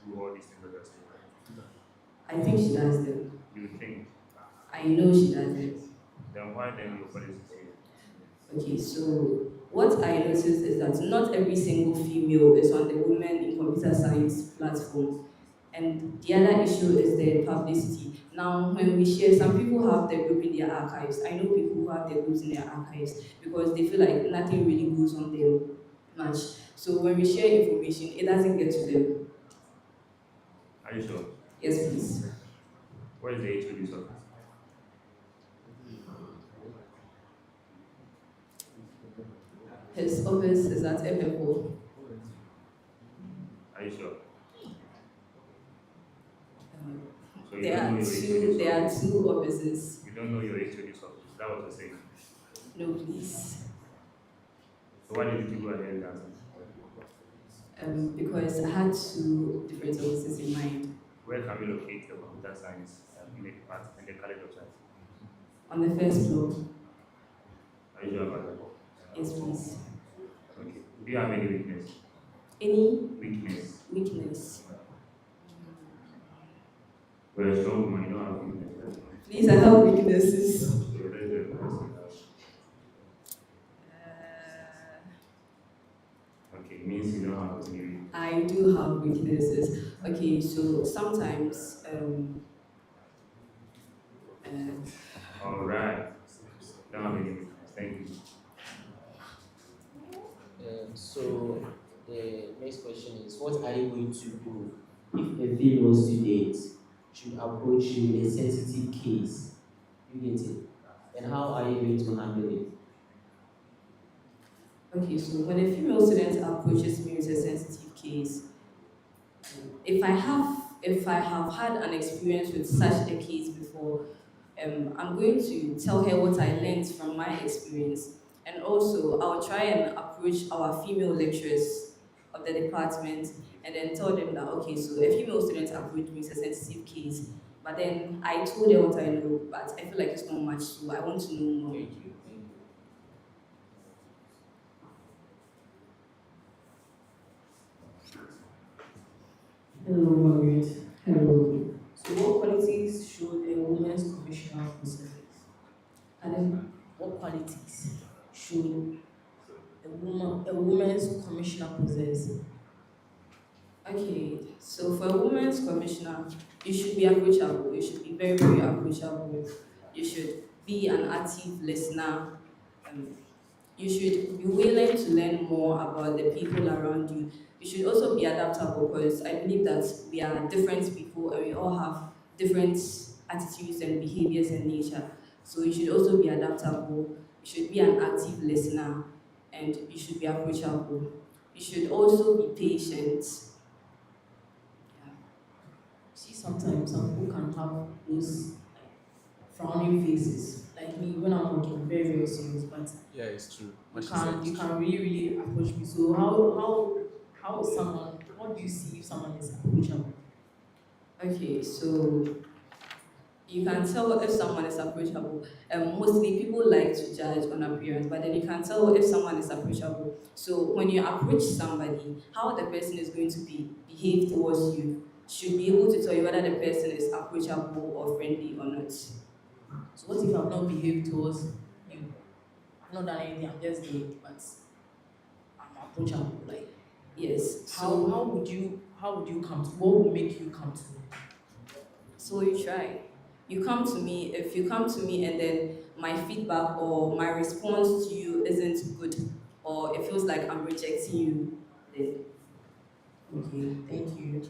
do all these things that you're saying? I think she does them. You think? I know she does it. Then why then your policies here? Okay, so what I noticed is that not every single female is on the Women in Computer Science platform. And the other issue is the publicity. Now, when we share, some people have the group in their archives. I know people who have their groups in their archives because they feel like nothing really goes on them much. So when we share information, it doesn't get to them. Are you sure? Yes, please. Where is the HOD's office? His office is at FFO. Are you sure? So you There don't know are your two. HOD's There are office? two offices. You don't know your HOD's office. That was the saying. No, please. So why did you go ahead and answer? Because I had two different offices in mind. Where can we locate the computer science in the College of Science? On the first floor. Are you sure about that? Yes, please. Okay. Do you have any weakness? Any Weakness. weakness? We're a strong woman, you don't have weakness. Please, I have weaknesses. So let's do it. Okay, means you don't have any weakness. I do have weaknesses. Okay, so sometimes Alright. Don't have any weakness. Thank you. So the next question is, what are you going to do if a female student should approach you with a sensitive case? You get it? And how are you going to handle it? okay, so when a female student approaches me with a sensitive case, if I have had an experience with such a case before, I'm going to tell her what I learned from my experience, and also I'll try and approach our female lecturers of the department and then tell them that okay, so a female student approached me with a sensitive case, but then I told her what I know, but I feel like it's not much, so I want to know more. Thank you. Thank you. Hello, Margaret. Hello. So, what qualities should a woman's commissioner possess? And then, what qualities should a woman's commissioner possess? Okay, so for a woman's commissioner, you should be approachable. You should be very, very approachable. You should be an active listener. Um, you should be willing to learn more about the people around you. You should also be adaptable because I believe that we are different people and we all have different attitudes and behaviors and nature. So you should also be adaptable. You should be an active listener and you should be approachable. You should also be patient. Yeah. See, sometimes some people can have those frowning faces. Like me, when I'm working, I'm very, very serious, but Yeah, it's true. you can really, really approach me. So how do you see if someone is approachable? Okay, so you can tell if someone is approachable. Mostly people like to judge on appearance, but then you can tell if someone is approachable. So when you approach somebody, how the person is going to behave towards you should be able to tell you whether the person is approachable or friendly or not. So what if I've not behaved towards you? I've not done anything, I'm just there, but I'm approachable. Like yes. How would you come to what would make you come to me? So you try. You come to me, if you come to me and then my feedback or my response to you isn't good or it feels like I'm rejecting you, then okay, thank you.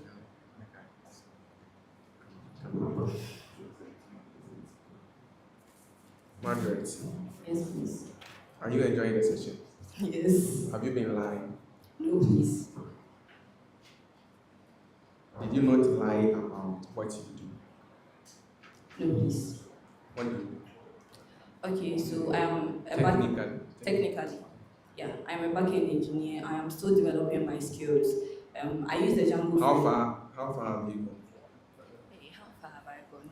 Margaret, Yes, please. are you enjoying the session? Yes. Have you been lying? No, please. Did you not lie about what you do? No, please. What do you do? Okay, so I am a technically, yeah, I'm a backend engineer. I am still developing my skills. I use the Django. How far have you gone? Hey, how far have I gone?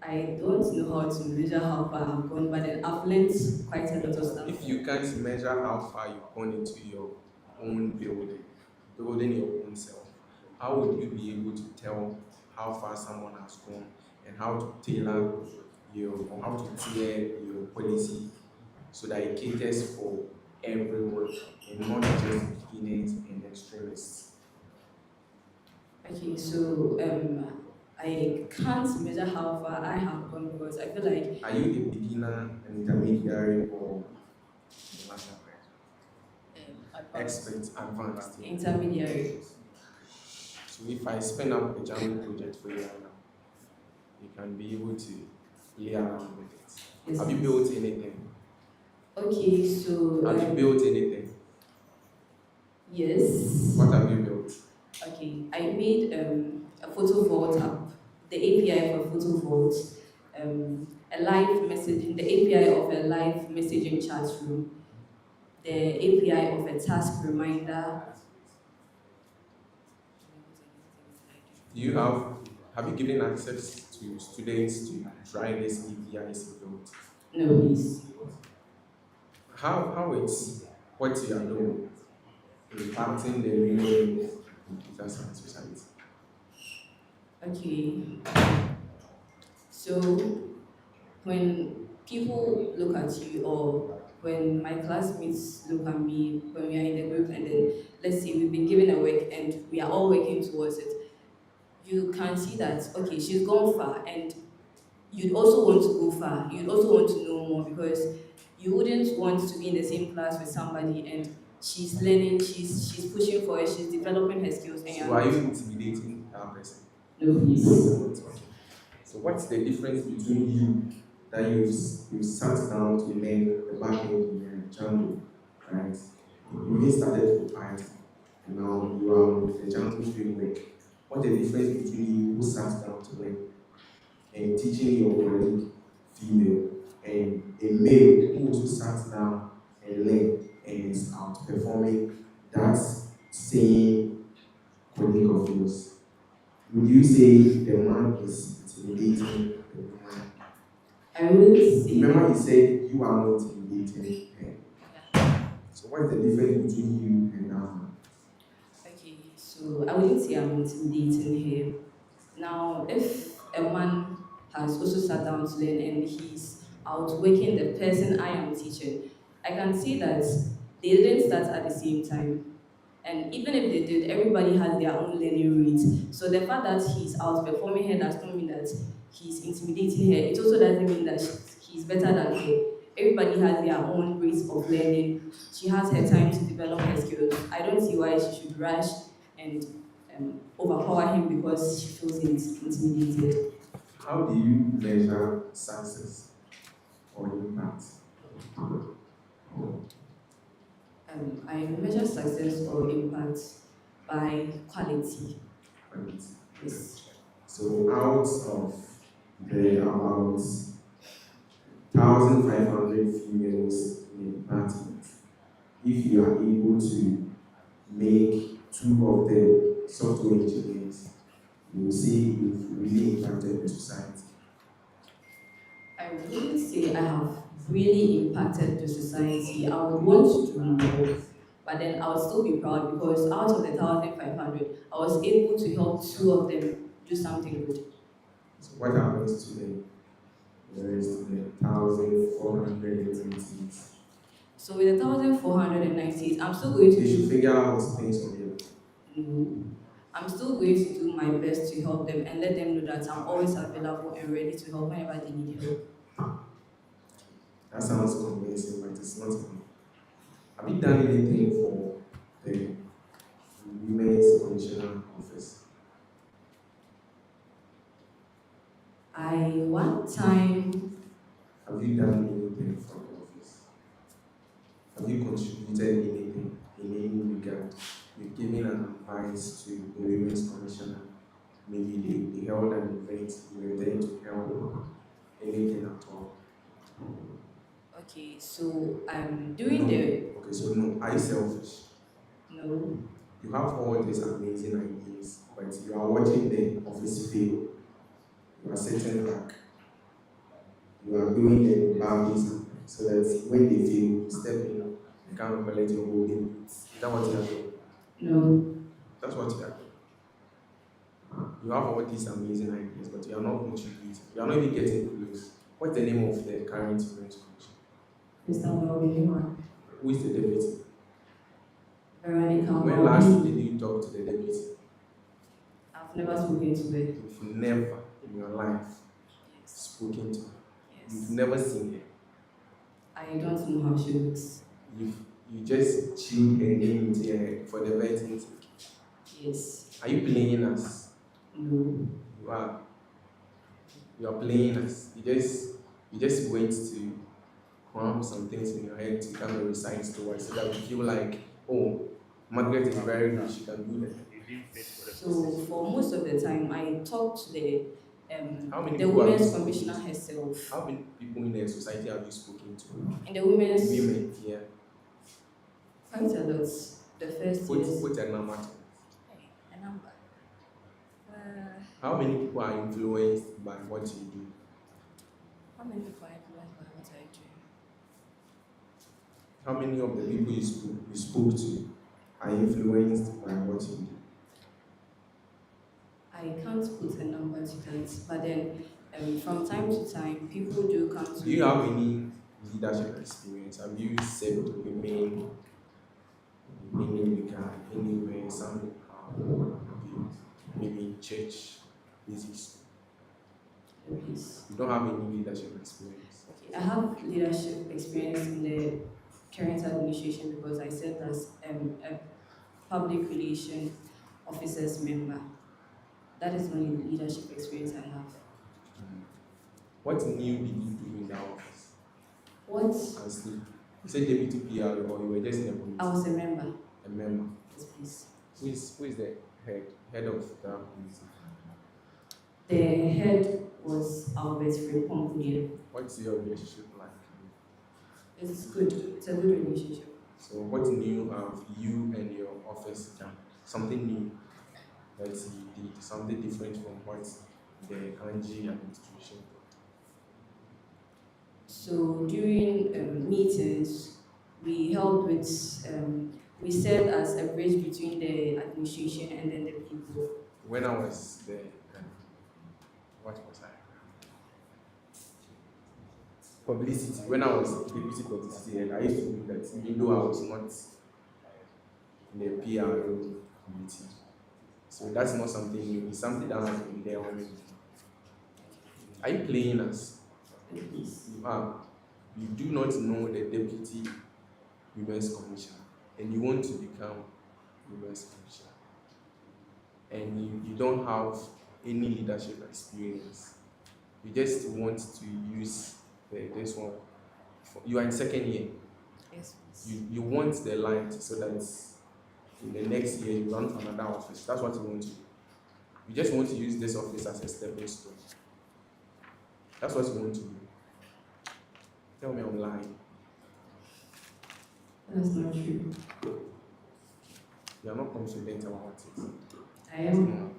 I don't know how to measure how far I've gone, but then I've learned quite a lot of stuff. If you can't measure how far you've gone into your own building your own self, how would you be able to tell how far someone has gone and how to tailor your or how to tailor your policy so that it caters for everyone and not just beginners and extremists? Okay, so I can't measure how far I have gone because I feel like Are you a beginner, an intermediary, or expert, advanced? intermediary. So if I spin up a Django project for you right now, you can be able to play around with it. Yes. Have you built anything? Okay, so Have you built anything? yes. What have you built? Okay, I made a photo vault app, the API for photo vault, a live messaging, the API of a live messaging chat room, the API of a task reminder. Do you have you given access to students to try this APIs you built? No, please. How it's what you are doing impacting the remaining computer science society? Okay. So when people look at you or when my classmates look at me when we are in the group and then let's say we've been given a work and we are all working towards it, you can see that okay, she's gone far and you'd also want to go far. You'd also want to know more because you wouldn't want to be in the same class with somebody and she's learning, she's pushing for it, she's developing her skills and So are you intimidating that person? no please. So what's the difference between you that you sat down to learn the back end in Django, right? You even started with Python, and now you are on the Django framework. What's the difference between you who sat down to learn and teaching your colleague female and a male who also sat down and learned and is outperforming that same colleague of yours? Would you say the man is intimidating the woman? I wouldn't say. Remember, you said you are not intimidating her. So, what's the difference between you and that man? Okay, so I wouldn't say I'm intimidating here. Now, if a man has also sat down to learn and he's outworking the person I am teaching, I can see that they didn't start at the same time. And even if they did, everybody has their own learning rate. So the fact that he's outperforming her does not mean that he's intimidating her. It also doesn't mean that he's better than her. Everybody has their own rates of learning. She has her time to develop her skills. I don't see why she should rush and overpower him because she feels intimidated. How do you measure success or impact? I measure success or impact by quality. Right. Yes. So, out of the about 1,500 females in the department, if you are able to make two of them software engineers, you will see you've really impacted the society. I wouldn't say I have really impacted the society. I would want to do more, but then I would still be proud because out of the 1,500, I was able to help two of them do something good. So, what happens to the rest of the 1,490? So with the 1,498, I'm still going to They should do. figure out things on them. No, I'm still going to do my best to help them and let them know that I'm always available and ready to help whenever they need help. That sounds convincing, but it's not enough. Have you done anything for the Women's Commissioner Office? One time, Have you done anything for the office? Have you contributed anything in any regard? You've given an advice to the Women's Commissioner. Maybe they held an event, you were there to help, anything at all. okay, so I'm doing No. the. Okay, so no, are you selfish? No, You have all these amazing ideas, but you are watching the office fail. You are sitting back. you are doing the baptism so that when they fail, you step in, you can't collect your golden. Is that what you are doing? No. That's what you are doing. You have all these amazing ideas, but you are not contributing. You are not even getting close. What's the name of the current Women's Commission? Mr. Welwin, Who is the deputy? Veronica. When last did you talk to the deputy? I've never spoken to her. You've never in your life spoken to her. You've Yes. never seen her. I don't know how she looks. You just chewed her name into your head for the vetting sake. Yes. Are you playing us? No. You are. You are playing us. You just wait to cram some things in your head to kind of recite to us so that we feel like, oh, Margaret is very good, she can do that. So for most of the time, I talk to the How many the people have women's you commissioner spoken to? herself. How many people in the society have you spoken to? In the women's Women, yeah. quite a lot. The first years. Put a number to it. A number. How many people are influenced by what you do? How many people are influenced by what I do? How many of the people you spoke to are influenced by what you do? I can't put a number to that, but then from time to time, people do come to Do you have any leadership experience? Have you served women anywhere, some maybe in church, basic school? Please. You don't have any leadership experience. Okay, I have leadership experience in the current administration because I served as a public relations officers member. That is the only leadership experience I have. What new did you do in that office? What? As you said deputy PR or you were just in a committee? I was a member. A member. Yes, please. Who is the head of that committee? The head was Albert Frimpong. What's your relationship like? It's good. It's a good relationship. So what new have you and your office done? Something new that you did, something different from what the Kanji administration did. So during meetings, we helped with, we served as a bridge between the administration and then the people. When I was there, what was I? Publicity. When I was deputy publicity head, I used to do that even though I was not in the PRO committee. So that's not something new. It's something that has been there already. Are you playing us? You are. You do not know the deputy women's commissioner, and you want to become women's commissioner, and you don't have any leadership experience. You just want to use this one. You are in second year. Yes. You want the light so that in the next year you run for another office. That's what you want to do. You just want to use this office as a stepping stone. That's what you want to do. Tell me I'm lying. That's not true. You are not confident about it. I am.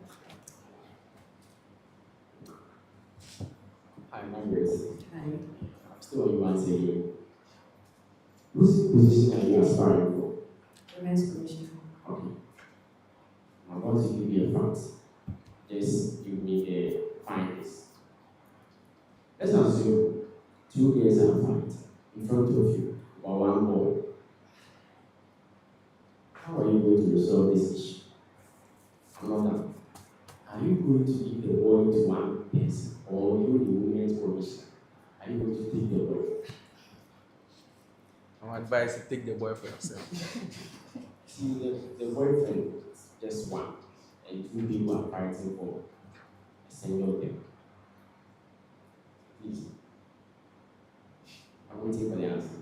Hi, Margaret. Hi. I'm still on you once again. Whose position are you aspiring for? Women's commissioner. Okay. I'm about to give you a fact. Just give me the findings. Let's assume 2 girls are fight in front of you, or one boy. How are you going to resolve this issue? Another, are you going to give the boy to one person, or you, the women's commissioner, are you going to take the boy? I advise you take the boy for yourself. See, the boyfriend is just one, and 2 people are fighting for a single thing. Please. I'm waiting for the answer.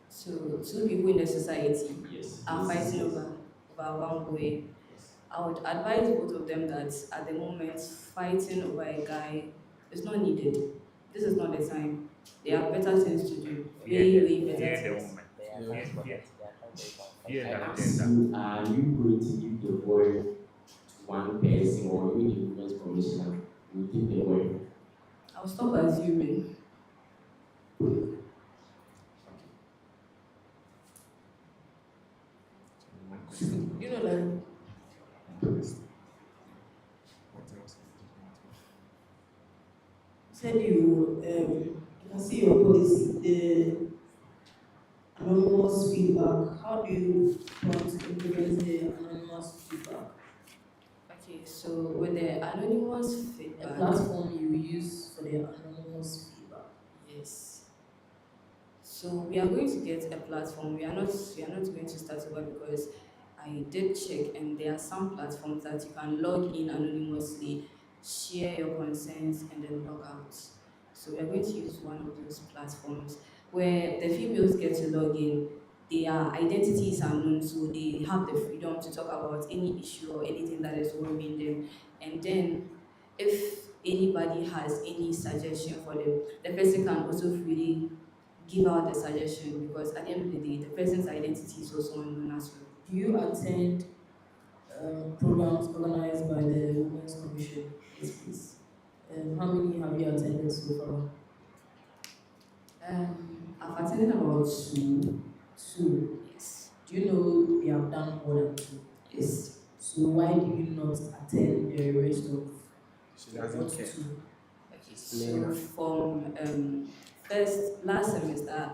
So 2 people in the society Yes. are fighting over one boy. I would advise both of them that at the moment fighting over a guy is not needed. This is not the time. There are better things to do. Way better things. I asked you, are you going to give the boy to one person, or you, the women's commissioner, will take the boy? I'll stop assuming. You know, like, said you can see your policy, the anonymous feedback. How do you want to implement the anonymous feedback? Okay, so with the anonymous A feedback, platform you use for the anonymous feedback. yes. So we are going to get a platform. We are not going to start over because I did check and there are some platforms that you can log in anonymously, share your concerns and then log out. So we are going to use one of those platforms where the females get to log in. Their identities are known, so they have the freedom to talk about any issue or anything that is worrying them. And then if anybody has any suggestion for them, the person can also freely give out the suggestion because at the end of the day, the person's identity is also unknown as well. Do you attend programs organized by the Women's Commission? Yes, please. How many have you attended so far? I've attended about two. Two. Yes. Do you know they have done more than two? Yes. So why do you not attend the rest of She doesn't care. two? Okay. So from first last semester,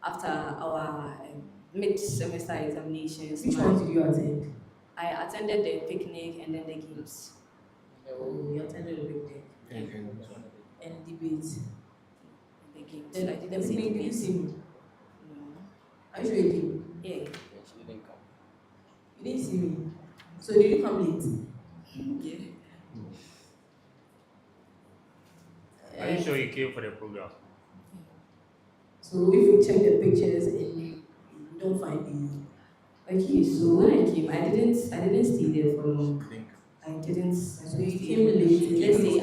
after our mid-semester examinations, Which ones did you attend? I attended the picnic and then the games. Oh, you attended the picnic and debate. The games. Then I the didn't see picnic, did you debates. see me? No. Are you sure you did? Yeah. You didn't see me. So did you come late? Yeah. Are you sure you came for the program? So if you check the pictures and you don't find me, Okay, so when I came, I didn't stay there for long. I didn't. so you came late. Let's say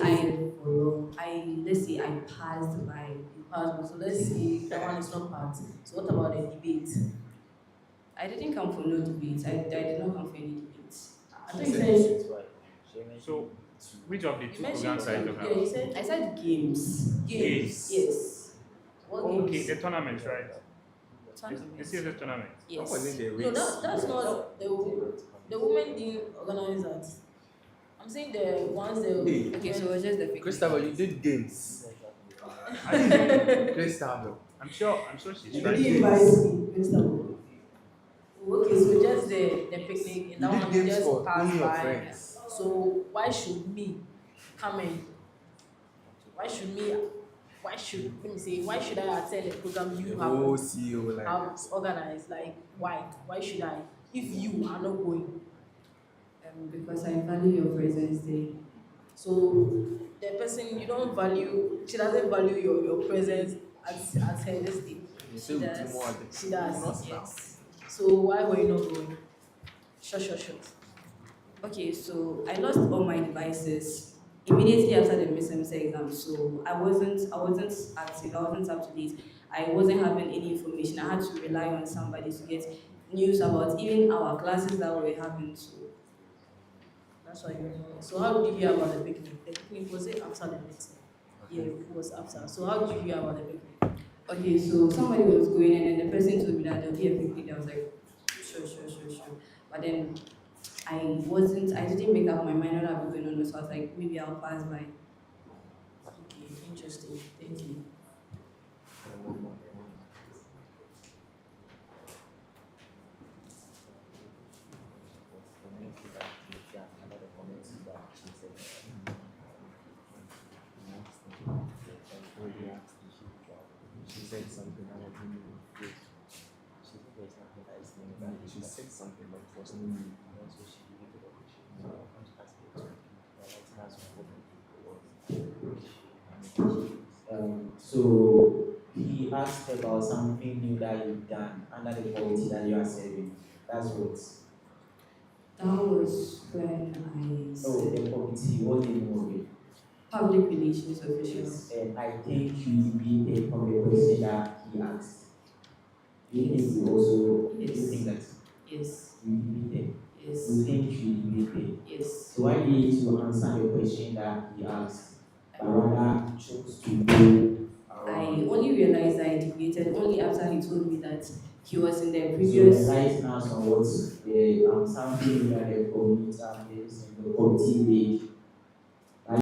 let's say I passed by. You passed. So let's say that one is not part. So what about the debate? I didn't come for no debates. I did not come for any debates. I thought you said So, which of the you two mentioned programs are you talking yeah, about? you said I said games. games. Games. Yes. What Okay, games? the tournament, right? Tournament. This is the tournament. Yes. No, that's not the women didn't organize that. I'm saying the ones that Hey. Okay, so it was just the picnic. Christopher, you did games. I'm sure, Christopher. I'm sure she's you trying didn't to. invite me, Mr. Okay, so just the picnic and that You one did you games just for pass only your by. friends. So why should me come in? Why should me? Why should let me say? Why should I attend a program you The have whole CEO like have organized? Like why? Why should I? If you are not going, Because I value your presence there. so the person you don't value, she doesn't value your presence as her this thing. you She say we do does. more She does. Not now. Yes. So why were you not going? Sure. Okay, so I lost all my devices immediately after the mid-semester exam. So I wasn't active. I wasn't up to date. I wasn't having any information. I had to rely on somebody to get news about even our classes that we were having. So That's why you know. So how did you hear about the picnic? The picnic was it after the meeting? Yeah, it was after. So how did you hear about the picnic? okay, so somebody was going and then the person told me that there'll be a picnic. I was like, sure. But then I didn't make up my mind what I'll be going on. So I was like, maybe I'll pass by. Okay, interesting. Thank you. She said something that I didn't know. She said there's nothing that is new. She said something but it was new. So she deleted the picture. So I want to ask you So he asked about something new that you've done under the committee that you are serving. That's what. That was when I Oh, said the committee, what do you know of it? public relations officials. And I think you deviated from the question that he asked. Do you think you also Yes. do you think that Yes. you deviated? Yes. You think you deviated? Yes. So why didn't you answer the question that he asked, but rather chose to go around? I only realized that I deviated only after he told me that he was in the So previous. right now, so what's the something that the community, the committee made